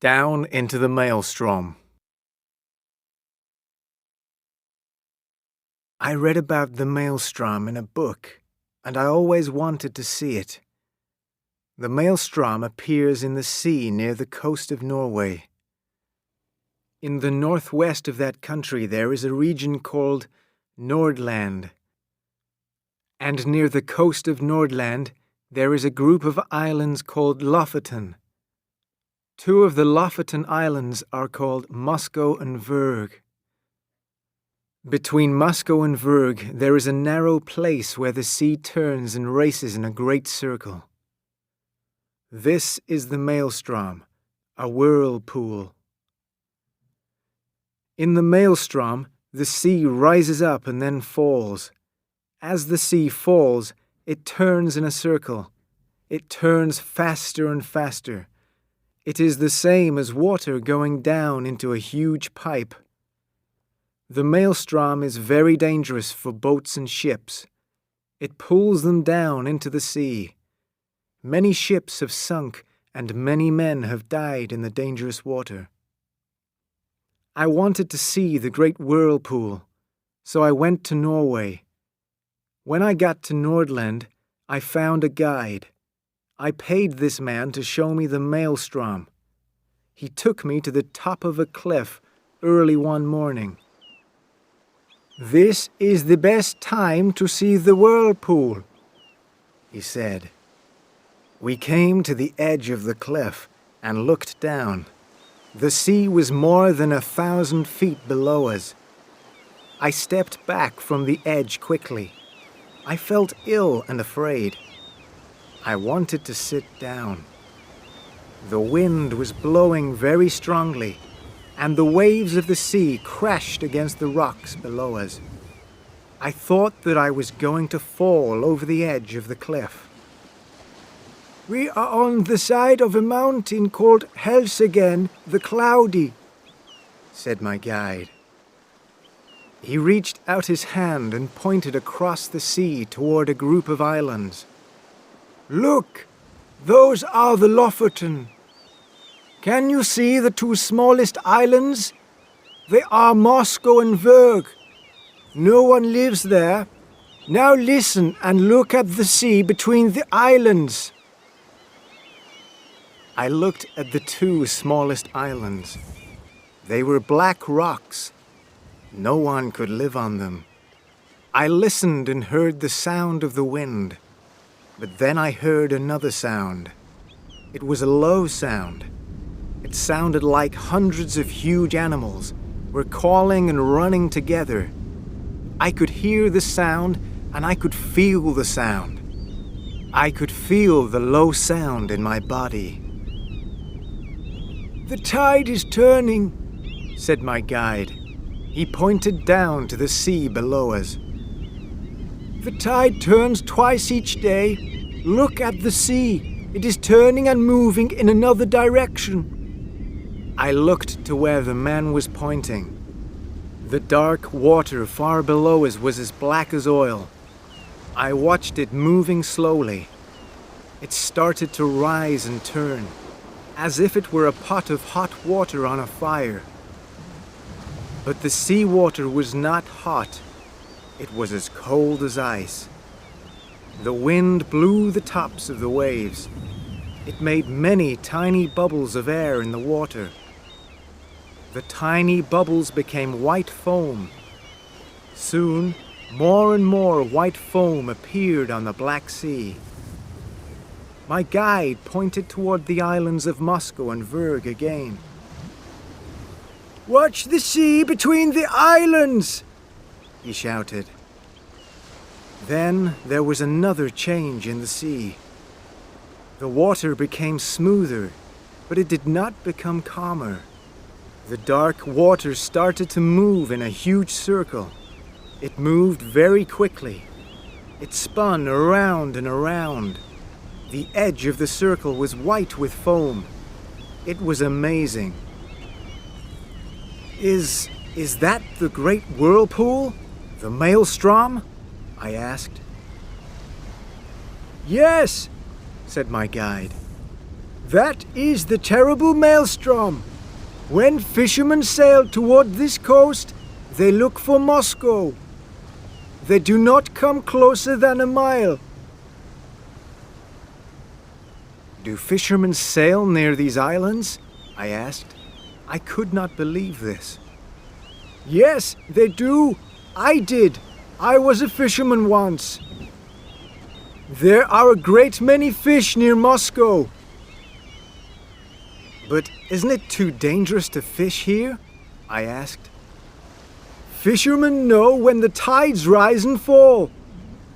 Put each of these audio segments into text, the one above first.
Down into the Maelstrom. I read about the Maelstrom in a book, and I always wanted to see it. The Maelstrom appears in the sea near the coast of Norway. In the northwest of that country there is a region called Nordland. And near the coast of Nordland there is a group of islands called Lofoten. Two of the Lofoten Islands are called Moskstraumen and Vurg. Between Moskstraumen and Vurg there is a narrow place where the sea turns and races in a great circle. This is the Maelstrom, a whirlpool. In the Maelstrom, the sea rises up and then falls. As the sea falls, it turns in a circle. It turns faster and faster. It is the same as water going down into a huge pipe. The Maelstrom is very dangerous for boats and ships. It pulls them down into the sea. Many ships have sunk and many men have died in the dangerous water. I wanted to see the great whirlpool, so I went to Norway. When I got to Nordland, I found a guide. I paid this man to show me the Maelstrom. He took me to the top of a cliff early one morning. "This is the best time to see the whirlpool," he said. We came to the edge of the cliff and looked down. The sea was more than 1,000 feet below us. I stepped back from the edge quickly. I felt ill and afraid. I wanted to sit down. The wind was blowing very strongly, and the waves of the sea crashed against the rocks below us. I thought that I was going to fall over the edge of the cliff. "We are on the side of a mountain called Helseggen the Cloudy," said my guide. He reached out his hand and pointed across the sea toward a group of islands. "Look, those are the Lofoten. Can you see the two smallest islands? They are Moskstraumen and Vurg. No one lives there. Now listen and look at the sea between the islands." I looked at the two smallest islands. They were black rocks. No one could live on them. I listened and heard the sound of the wind. But then I heard another sound. It was a low sound. It sounded like hundreds of huge animals were calling and running together. I could hear the sound and I could feel the sound. I could feel the low sound in my body. "The tide is turning," said my guide. He pointed down to the sea below us. "The tide turns twice each day. Look at the sea. It is turning and moving in another direction." I looked to where the man was pointing. The dark water far below us was as black as oil. I watched it moving slowly. It started to rise and turn, as if it were a pot of hot water on a fire. But the seawater was not hot. It was as cold as ice. The wind blew the tops of the waves. It made many tiny bubbles of air in the water. The tiny bubbles became white foam. Soon, more and more white foam appeared on the Black Sea. My guide pointed toward the islands of Moskstraumen and Vurg again. "Watch the sea between the islands!" he shouted. Then there was another change in the sea. The water became smoother, but it did not become calmer. The dark water started to move in a huge circle. It moved very quickly. It spun around and around. The edge of the circle was white with foam. It was amazing. Is that the great whirlpool? The Maelstrom? I asked. "Yes," said my guide. That is the terrible Maelstrom. When fishermen sail toward this coast, they look for Moscow. They do not come closer than a mile. Do fishermen sail near these islands? I asked. I could not believe this. Yes, they do. I did. I was a fisherman once. There are a great many fish near Moscow. But isn't it too dangerous to fish here? I asked. Fishermen know when the tides rise and fall.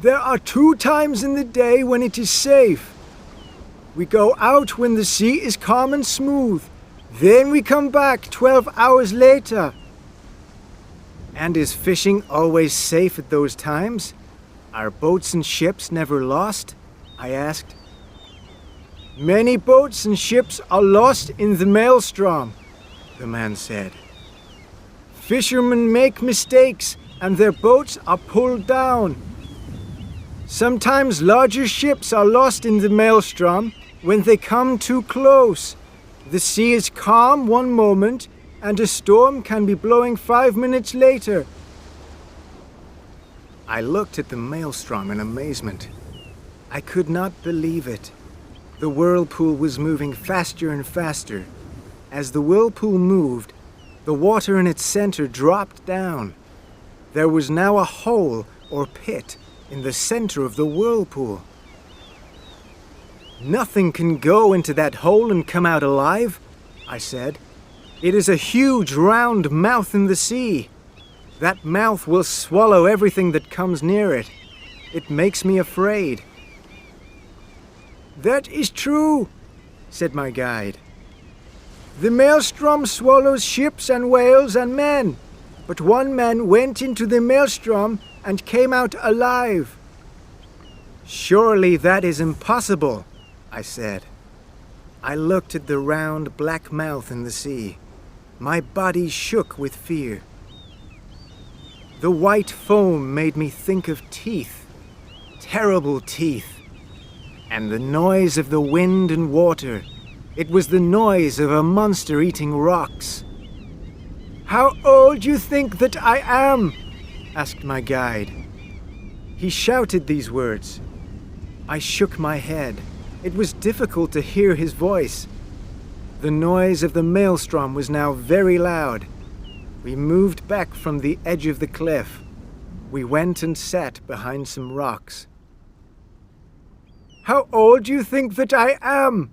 There are 2 times in the day when it is safe. We go out when the sea is calm and smooth. Then we come back 12 hours later. And is fishing always safe at those times? Are boats and ships never lost? I asked. Many boats and ships are lost in the Maelstrom, the man said. Fishermen make mistakes and their boats are pulled down. Sometimes larger ships are lost in the Maelstrom when they come too close. The sea is calm one moment and a storm can be blowing 5 minutes later. I looked at the Maelstrom in amazement. I could not believe it. The whirlpool was moving faster and faster. As the whirlpool moved, the water in its center dropped down. There was now a hole or pit in the center of the whirlpool. Nothing can go into that hole and come out alive, I said. It is a huge round mouth in the sea. That mouth will swallow everything that comes near it. It makes me afraid. That is true, said my guide. The Maelstrom swallows ships and whales and men, but one man went into the Maelstrom and came out alive. Surely that is impossible, I said. I looked at the round black mouth in the sea. My body shook with fear. The white foam made me think of teeth, terrible teeth, and the noise of the wind and water. It was the noise of a monster eating rocks. How old do you think that I am? Asked my guide. He shouted these words. I shook my head. It was difficult to hear his voice. The noise of the Maelstrom was now very loud. We moved back from the edge of the cliff. We went and sat behind some rocks. How old do you think that I am?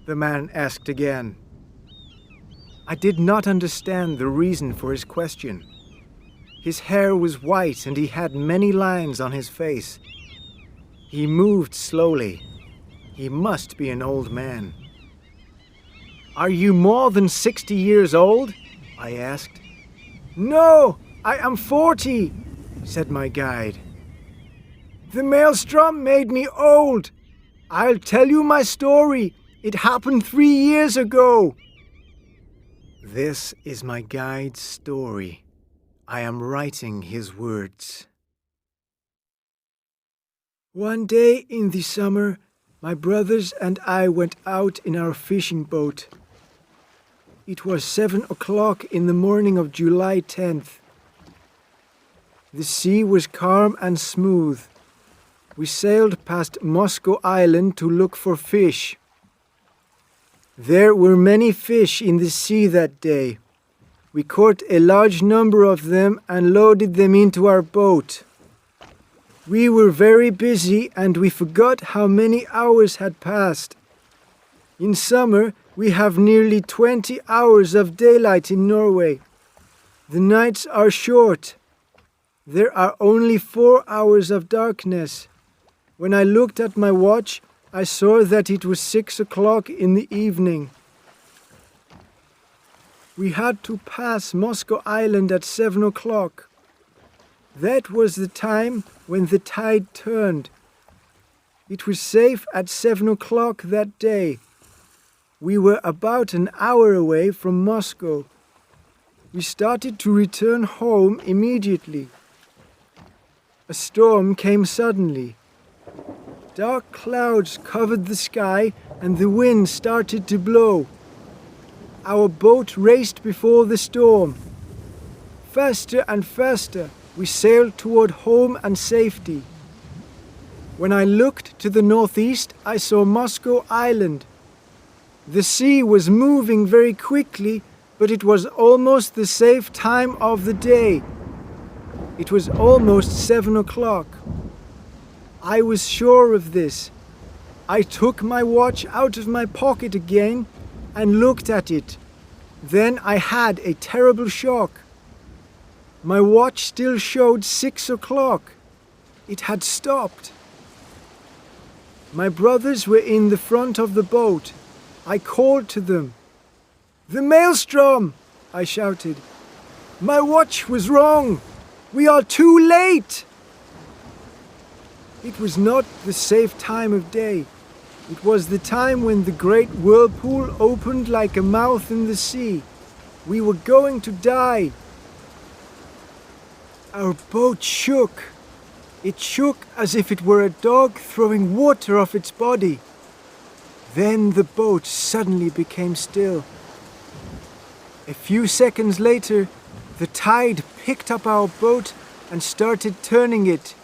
The man asked again. I did not understand the reason for his question. His hair was white and he had many lines on his face. He moved slowly. He must be an old man. Are you more than 60 years old? I asked. No, I am 40, said my guide. The Maelstrom made me old. I'll tell you my story. It happened 3 years ago. This is my guide's story. I am writing his words. One day in the summer, my brothers and I went out in our fishing boat. It was 7 o'clock in the morning of July 10th. The sea was calm and smooth. We sailed past Moscow Island to look for fish. There were many fish in the sea that day. We caught a large number of them and loaded them into our boat. We were very busy and we forgot how many hours had passed. In summer, we have nearly 20 hours of daylight in Norway. The nights are short. There are only 4 hours of darkness. When I looked at my watch, I saw that it was 6 o'clock in the evening. We had to pass Moscow Island at 7 o'clock. That was the time when the tide turned. It was safe at 7 o'clock that day. We were about an hour away from Moscow. We started to return home immediately. A storm came suddenly. Dark clouds covered the sky and the wind started to blow. Our boat raced before the storm. Faster and faster, we sailed toward home and safety. When I looked to the northeast, I saw Moscow Island. The sea was moving very quickly, but it was almost the safe time of the day. It was almost 7 o'clock. I was sure of this. I took my watch out of my pocket again and looked at it. Then I had a terrible shock. My watch still showed 6 o'clock. It had stopped. My brothers were in the front of the boat. I called to them. "The Maelstrom!" I shouted. "My watch was wrong! We are too late!" It was not the safe time of day. It was the time when the great whirlpool opened like a mouth in the sea. We were going to die. Our boat shook. It shook as if it were a dog throwing water off its body. Then the boat suddenly became still. A few seconds later, the tide picked up our boat and started turning it.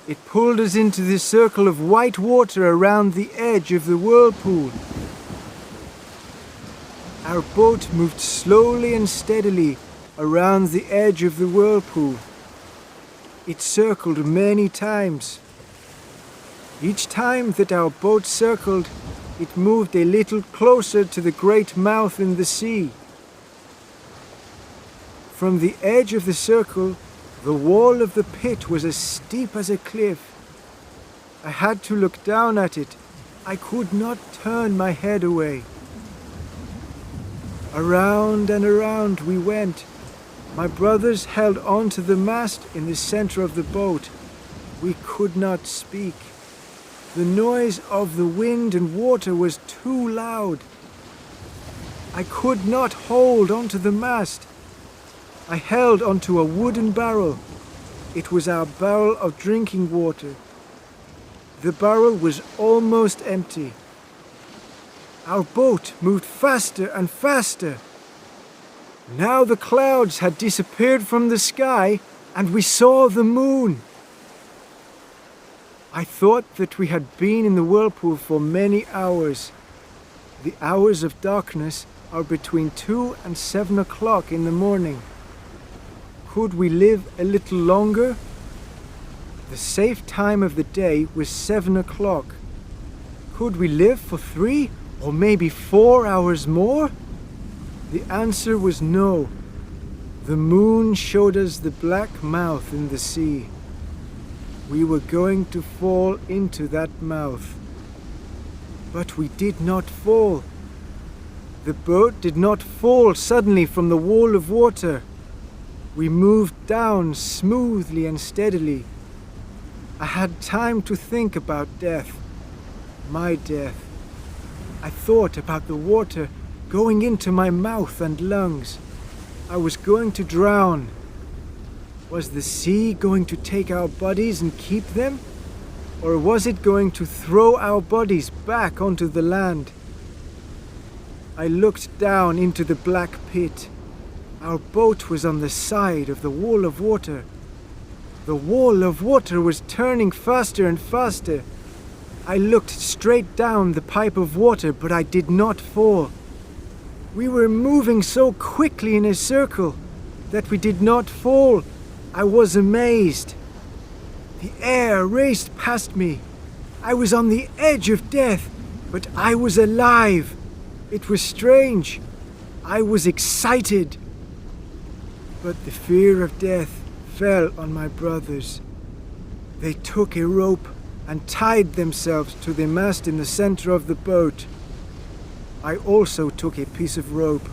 It pulled us into the circle of white water around the edge of the whirlpool. Our boat moved slowly and steadily around the edge of the whirlpool. It circled many times. Each time that our boat circled, it moved a little closer to the great mouth in the sea. From the edge of the circle, the wall of the pit was as steep as a cliff. I had to look down at it. I could not turn my head away. Around and around we went. My brothers held on to the mast in the center of the boat. We could not speak. The noise of the wind and water was too loud. I could not hold onto the mast. I held onto a wooden barrel. It was our barrel of drinking water. The barrel was almost empty. Our boat moved faster and faster. Now the clouds had disappeared from the sky and we saw the moon. I thought that we had been in the whirlpool for many hours. The hours of darkness are between 2 and 7 o'clock in the morning. Could we live a little longer? The safe time of the day was 7 o'clock. Could we live for 3 or maybe 4 hours more? The answer was no. The moon showed us the black mouth in the sea. We were going to fall into that mouth. But we did not fall. The boat did not fall suddenly from the wall of water. We moved down smoothly and steadily. I had time to think about death, my death. I thought about the water going into my mouth and lungs. I was going to drown. Was the sea going to take our bodies and keep them? Or was it going to throw our bodies back onto the land? I looked down into the black pit. Our boat was on the side of the wall of water. The wall of water was turning faster and faster. I looked straight down the pipe of water, but I did not fall. We were moving so quickly in a circle that we did not fall. I was amazed. The air raced past me. I was on the edge of death, but I was alive. It was strange. I was excited. But the fear of death fell on my brothers. They took a rope and tied themselves to the mast in the center of the boat. I also took a piece of rope.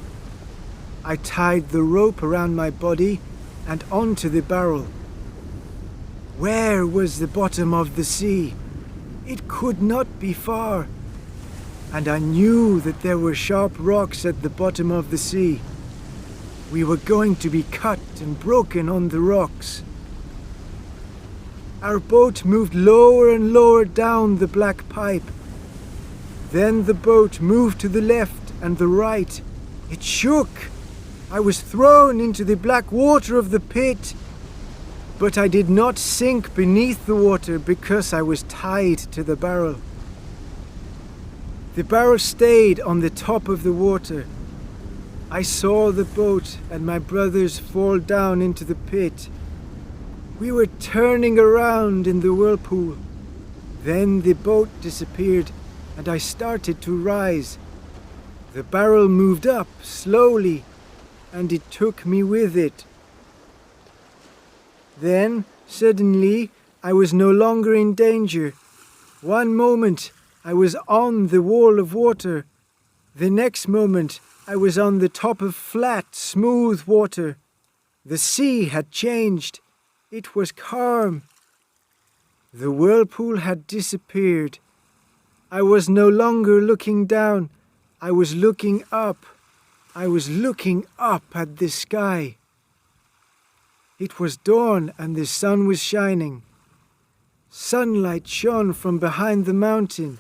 I tied the rope around my body and onto the barrel. Where was the bottom of the sea? It could not be far. And I knew that there were sharp rocks at the bottom of the sea. We were going to be cut and broken on the rocks. Our boat moved lower and lower down the black pipe. Then the boat moved to the left and the right. It shook. I was thrown into the black water of the pit. But I did not sink beneath the water because I was tied to the barrel. The barrel stayed on the top of the water. I saw the boat and my brothers fall down into the pit. We were turning around in the whirlpool. Then the boat disappeared and I started to rise. The barrel moved up slowly and it took me with it. Then, suddenly, I was no longer in danger. One moment, I was on the wall of water. The next moment, I was on the top of flat, smooth water. The sea had changed. It was calm. The whirlpool had disappeared. I was no longer looking down. I was looking up. I was looking up at the sky. It was dawn and the sun was shining. Sunlight shone from behind the mountain,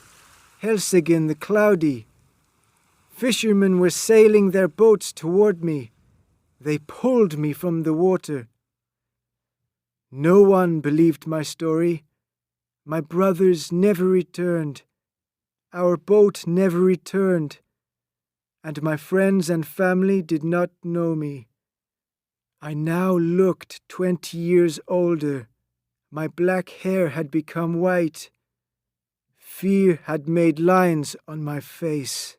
Helseggen the cloudy. Fishermen were sailing their boats toward me. They pulled me from the water. No one believed my story. My brothers never returned. Our boat never returned. And my friends and family did not know me. I now looked 20 years older. My black hair had become white. Fear had made lines on my face.